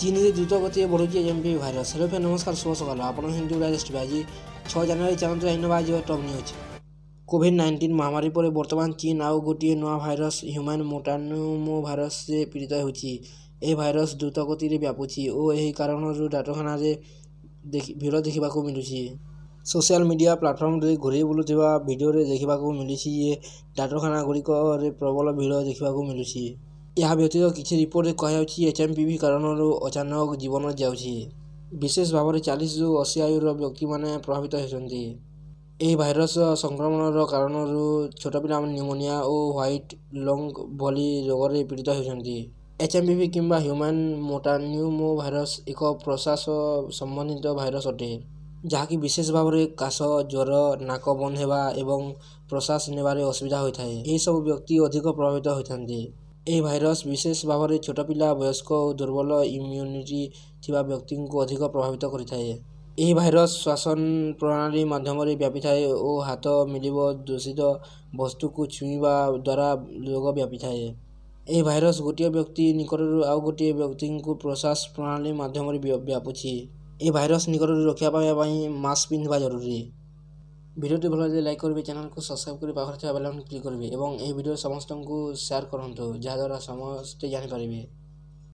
ଚୀନରେ ଦ୍ରୁତ ଗତିରେ ବଢ଼ୁଛି ଏଚ୍ଏମ୍ପି ଭାଇରସ୍। ହେଲୋ ଫ୍ରେଣ୍ଡ, ନମସ୍କାର, ଶୁଭ ସକାଳ। ଆପଣ ହିନ୍ଦୁ ରାଜେଶ ଆଜି 6 ଜାନୁଆରୀ ଚାଲନ୍ତୁ ଜାଣିନେବା ଆଜିର ଟପ୍ ନ୍ୟୁଜ୍। କୋଭିଡ୍-19 ମହାମାରୀ ପରେ ବର୍ତ୍ତମାନ ଚୀନ ଆଉ ଗୋଟିଏ ନୂଆ ଭାଇରସ୍ ହ୍ୟୁମାନ୍ ମୋଟାନ୍ୟୁମୋ ଭାଇରସ୍ରେ ପୀଡ଼ିତ ହେଉଛି। ଏହି ଭାଇରସ୍ ଦ୍ରୁତ ଗତିରେ ବ୍ୟାପୁଛି ଓ ଏହି କାରଣରୁ ଡାକ୍ତରଖାନାରେ ଭିଡ଼ ଦେଖିବାକୁ ମିଳୁଛି। ସୋସିଆଲ ମିଡିଆ ପ୍ଲାଟଫର୍ମରେ ଘୁରି ବୁଲୁଥିବା ଭିଡିଓରେ ଦେଖିବାକୁ ମିଳିଛି ଯେ ଡାକ୍ତରଖାନାଗୁଡ଼ିକରେ ପ୍ରବଳ ଭିଡ଼ ଦେଖିବାକୁ ମିଳୁଛି। ଏହା ବ୍ୟତୀତ କିଛି ରିପୋର୍ଟରେ କୁହାଯାଉଛି ଏଚ୍ଏମ୍ପିଭି କାରଣରୁ ଅଚାନକ ଜୀବନ ଯାଉଛି। ବିଶେଷ ଭାବରେ 40ରୁ 80 ଆୟୁର ବ୍ୟକ୍ତିମାନେ ପ୍ରଭାବିତ ହେଉଛନ୍ତି। ଏହି ଭାଇରସ୍ ସଂକ୍ରମଣର କାରଣରୁ ଛୋଟ ପିଲାମାନେ ନ୍ୟୁମୋନିଆ ଓ ହ୍ୱାଇଟ୍ ଲଙ୍ଗ୍ ଭଳି ରୋଗରେ ପୀଡ଼ିତ ହେଉଛନ୍ତି। ଏଚ୍ଏମ୍ପିଭି କିମ୍ବା ହ୍ୟୁମାନ୍ ମୋଟାନ୍ୟୁମୋ ଭାଇରସ୍ ଏକ ପ୍ରଶ୍ୱାସ ସମ୍ବନ୍ଧିତ ଭାଇରସ୍ ଅଟେ, ଯାହାକି ବିଶେଷ ଭାବରେ କାଶ, ଜ୍ୱର, ନାକ ବନ୍ଦ ହେବା ଏବଂ ପ୍ରଶ୍ୱାସ ନେବାରେ ଅସୁବିଧା ହୋଇଥାଏ। ଏହିସବୁ ବ୍ୟକ୍ତି ଅଧିକ ପ୍ରଭାବିତ ହୋଇଥାନ୍ତି। ଏହି ଭାଇରସ୍ ବିଶେଷ ଭାବରେ ଛୋଟ ପିଲା, ବୟସ୍କ ଓ ଦୁର୍ବଳ ଇମ୍ୟୁନିଟି ଥିବା ବ୍ୟକ୍ତିଙ୍କୁ ଅଧିକ ପ୍ରଭାବିତ କରିଥାଏ। ଏହି ଭାଇରସ୍ ଶ୍ୱାସନ ପ୍ରଣାଳୀ ମାଧ୍ୟମରେ ବ୍ୟାପିଥାଏ ଓ ହାତ ମିଳିତ ଦୂଷିତ ବସ୍ତୁକୁ ଛୁଇଁବା ଦ୍ୱାରା ରୋଗ ବ୍ୟାପିଥାଏ। ଏହି ଭାଇରସ୍ ଗୋଟିଏ ବ୍ୟକ୍ତି ନିକଟରୁ ଆଉ ଗୋଟିଏ ବ୍ୟକ୍ତିଙ୍କୁ ପ୍ରଶ୍ୱାସ ପ୍ରଣାଳୀ ମାଧ୍ୟମରେ ବ୍ୟାପୁଛି। ଏହି ଭାଇରସ୍ ନିକଟରୁ ରକ୍ଷା ପାଇବା ପାଇଁ ମାସ୍କ ପିନ୍ଧିବା ଜରୁରୀ। ଭିଡ଼ିଓଟି ଭଲ ଲାଗିଲେ ଲାଇକ୍ କରିବେ, ଚ୍ୟାନେଲକୁ ସବସ୍କ୍ରାଇବ୍ କରି ପାଖରେ ଥିବା ବେଲ୍ ଆଇକନ୍ କ୍ଲିକ୍ କରିବେ ଏବଂ ଏହି ଭିଡ଼ିଓ ସମସ୍ତଙ୍କୁ ସେୟାର କରନ୍ତୁ, ଯାହାଦ୍ୱାରା ସମସ୍ତେ ଜାଣିପାରିବେ।